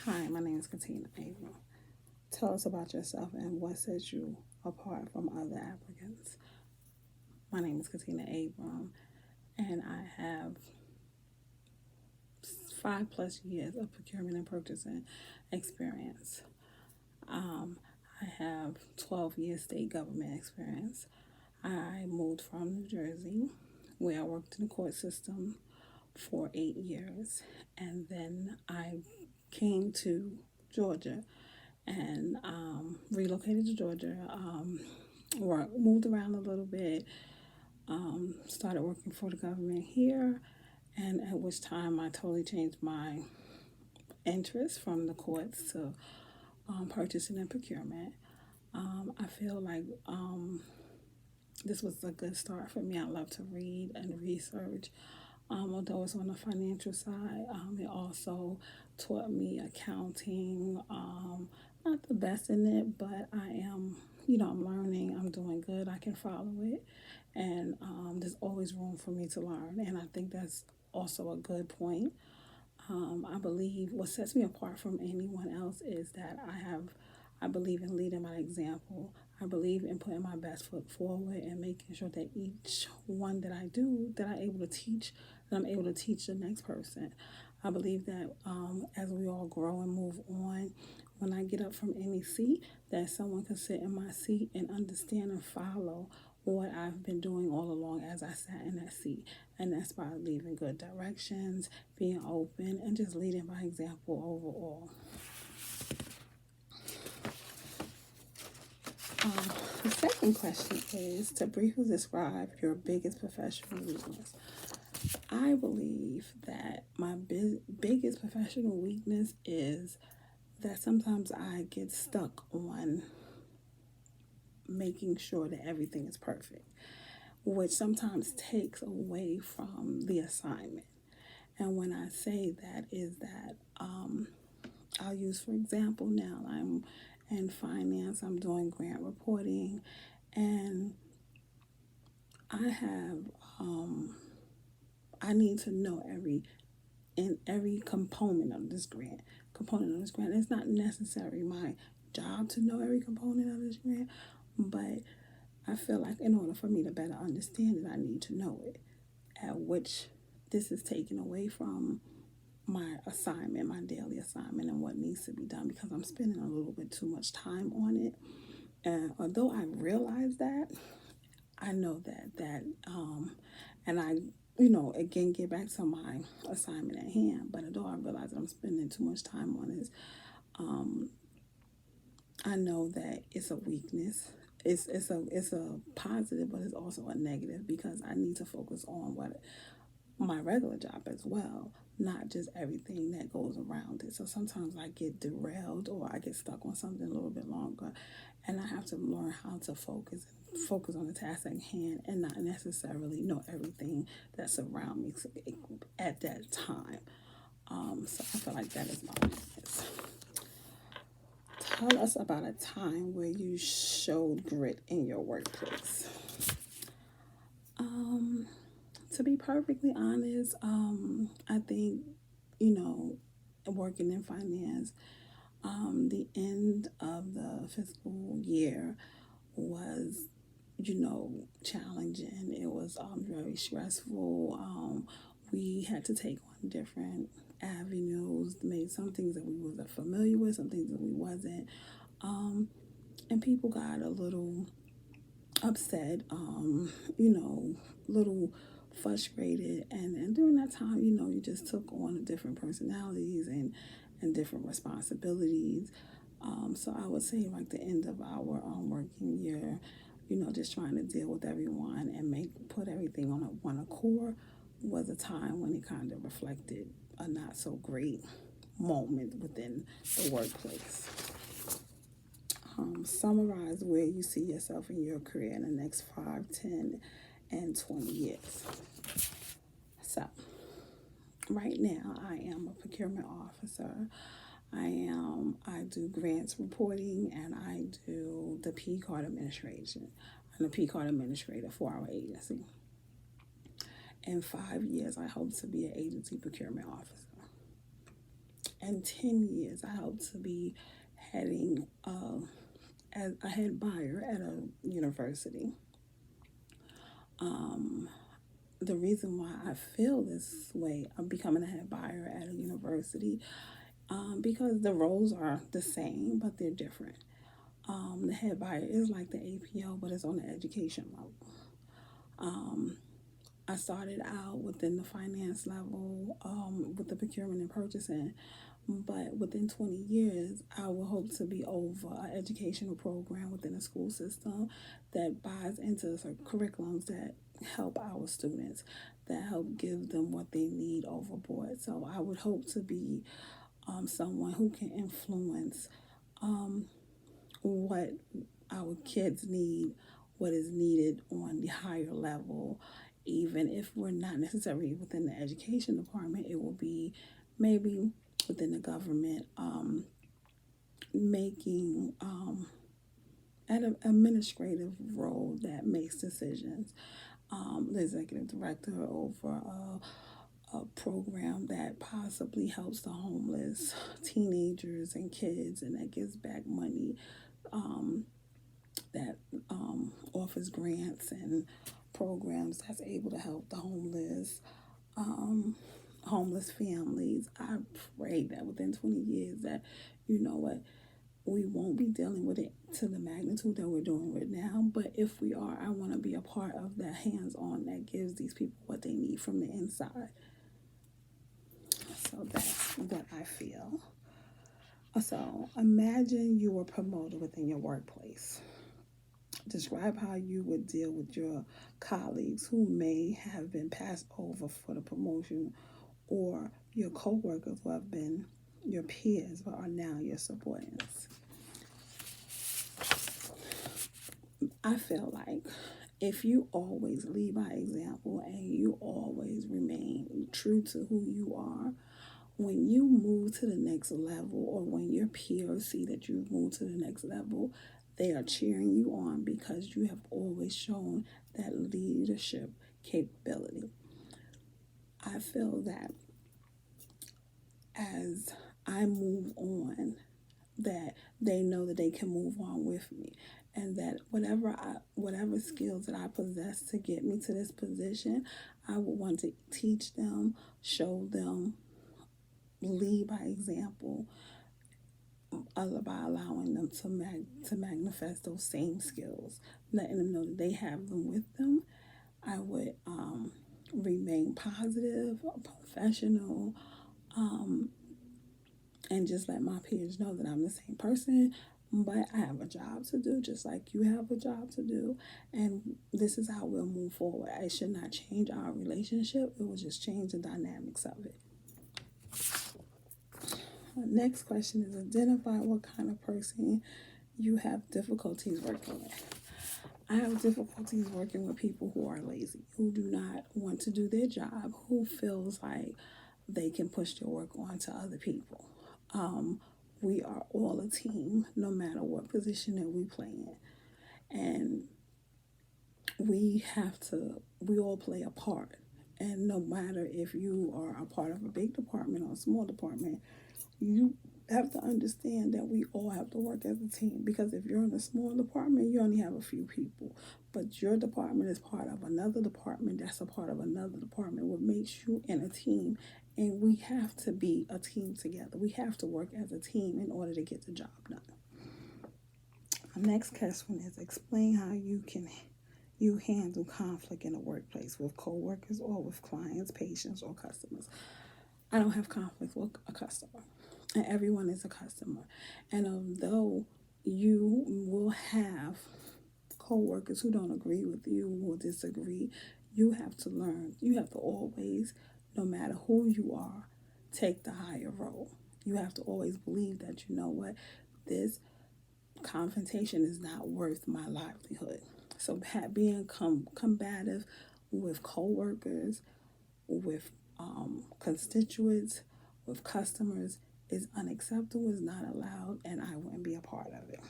Hi, my name is Katina Abram. Tell us about yourself and what sets you apart from other applicants. My name is Katina Abram, and I have 5+ years of procurement and purchasing experience. Um, I have 12 years state government experience. I moved from New Jersey, where I worked in the court system for 8 years, and then I came to Georgia and relocated to Georgia. Moved around a little bit. Started working for the government here, and at which time I totally changed my interest from the courts to purchasing and procurement. I feel like this was a good start for me. I love to read and research. Although it's on the financial side, it also taught me accounting. Not the best in it, but I am, I'm learning. I'm doing good. I can follow it. And there's always room for me to learn. And I think that's also a good point. I believe what sets me apart from anyone else is that I believe in leading by example. I believe in putting my best foot forward and making sure that each one that I do, that I'm able to teach the next person. I believe that as we all grow and move on, when I get up from any seat, that someone can sit in my seat and understand and follow what I've been doing all along as I sat in that seat. And that's by leaving good directions, being open, and just leading by example overall. The second question is to briefly describe your biggest professional weakness. I believe that my biggest professional weakness is that sometimes I get stuck on making sure that everything is perfect, which sometimes takes away from the assignment. And when I say that, is that I'll use, for example, now I'm in finance, I'm doing grant reporting, and I have, I need to know every component of this grant. It's not necessarily my job to know every component of this grant, but I feel like in order for me to better understand it, I need to know it. At which this is taken away from my assignment, my daily assignment, and what needs to be done because I'm spending a little bit too much time on it. And although I realize that, I know and I, again, get back to my assignment at hand. But although I realize that I'm spending too much time on this, I know that it's a weakness. It's a positive, but it's also a negative because I need to focus on what my regular job as well, not just everything that goes around it. So sometimes I get derailed or I get stuck on something a little bit longer, and I have to learn how to focus on the task at hand and not necessarily know everything that's around me at that time. So I feel like that is my weakness. Tell us about a time where you showed grit in your workplace. To be perfectly honest, I think, working in finance, the end of the fiscal year was, challenging. It was very stressful. We had to take on different avenues, made some things that we wasn't familiar with, some things that we wasn't. And people got a little upset, little frustrated. And during that time, you just took on different personalities and different responsibilities. So I would say like the end of our working year, just trying to deal with everyone and put everything on one accord was a time when it kind of reflected a not so great moment within the workplace. Summarize where you see yourself in your career in the next 5, 10, and 20 years. So, right now, I am a procurement officer. I do grants reporting, and I do the P card administration. I'm a P card administrator for our agency. In 5 years, I hope to be an agency procurement officer. in 10 years, I hope to be heading as a head buyer at a university. The reason why I feel this way of becoming a head buyer at a university, because the roles are the same, but they're different. The head buyer is like the APO, but it's on the education level. I started out within the finance level with the procurement and purchasing, but within 20 years, I will hope to be over an educational program within the school system that buys into curriculums that help our students, that help give them what they need overboard. So I would hope to be someone who can influence what our kids need, what is needed on the higher level. Even if we're not necessarily within the education department, it will be maybe within the government, making an administrative role that makes decisions. The executive director over a program that possibly helps the homeless teenagers and kids, and that gives back money, that offers grants and programs that's able to help the homeless families. I pray that within 20 years that, you know what, we won't be dealing with it to the magnitude that we're doing right now. But if we are, I want to be a part of that hands-on that gives these people what they need from the inside. So that's what I feel. So imagine you were promoted within your workplace. Describe how you would deal with your colleagues who may have been passed over for the promotion, or your co-workers who have been your peers but are now your subordinates. I feel like if you always lead by example and you always remain true to who you are, when you move to the next level, or when your peers see that you've moved to the next level, they are cheering you on because you have always shown that leadership capability. I feel that as I move on, that they know that they can move on with me, and that whatever skills that I possess to get me to this position, I would want to teach them, show them, lead by example, by allowing them to manifest those same skills, letting them know that they have them with them. I would remain positive, professional, and just let my peers know that I'm the same person, but I have a job to do just like you have a job to do, and this is how we'll move forward. It should not change our relationship, it will just change the dynamics of it. The next question is, identify what kind of person you have difficulties working with. I have difficulties working with people who are lazy, who do not want to do their job, who feels like they can push their work on to other people. We are all a team, no matter what position that we play in. And we all play a part. And no matter if you are a part of a big department or a small department, you have to understand that we all have to work as a team. Because if you're in a small department, you only have a few people. But your department is part of another department that's a part of another department, what makes you in a team. And we have to be a team together. We have to work as a team in order to get the job done. The next question is, explain how you handle conflict in the workplace with coworkers or with clients, patients, or customers. I don't have conflict with a customer, and everyone is a customer. And although you will have coworkers who don't agree with you, who will disagree, you have to learn. You have to always, no matter who you are, take the higher role. You have to always believe that, you know what, this confrontation is not worth my livelihood. So being combative with coworkers, with constituents, with customers is unacceptable, is not allowed, and I wouldn't be a part of it.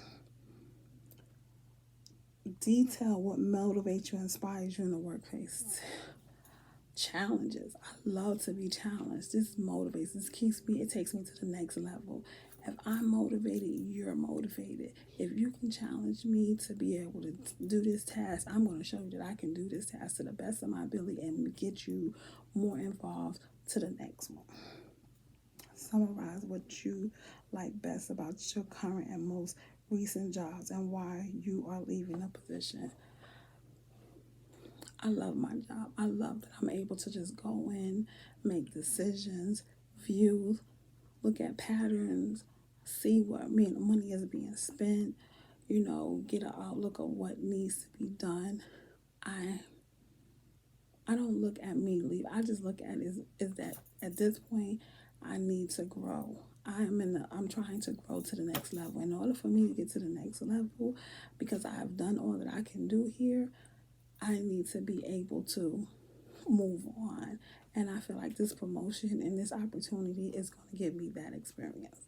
Detail what motivates you, inspires you in the workplace. challenges. I love to be challenged. This motivates, this keeps me, it takes me to the next level. If I'm motivated, you're motivated. If you can challenge me to be able to do this task, I'm going to show you that I can do this task to the best of my ability and get you more involved to the next one. Summarize what you like best about your current and most recent jobs and why you are leaving a position. I love my job. I love that I'm able to just go in, make decisions, view, look at patterns, see what money is being spent, get an outlook of what needs to be done. I don't look at me leave. I just look at is that at this point I need to grow. I'm trying to grow to the next level. In order for me to get to the next level, because I have done all that I can do here, I need to be able to move on. And I feel like this promotion and this opportunity is going to give me that experience.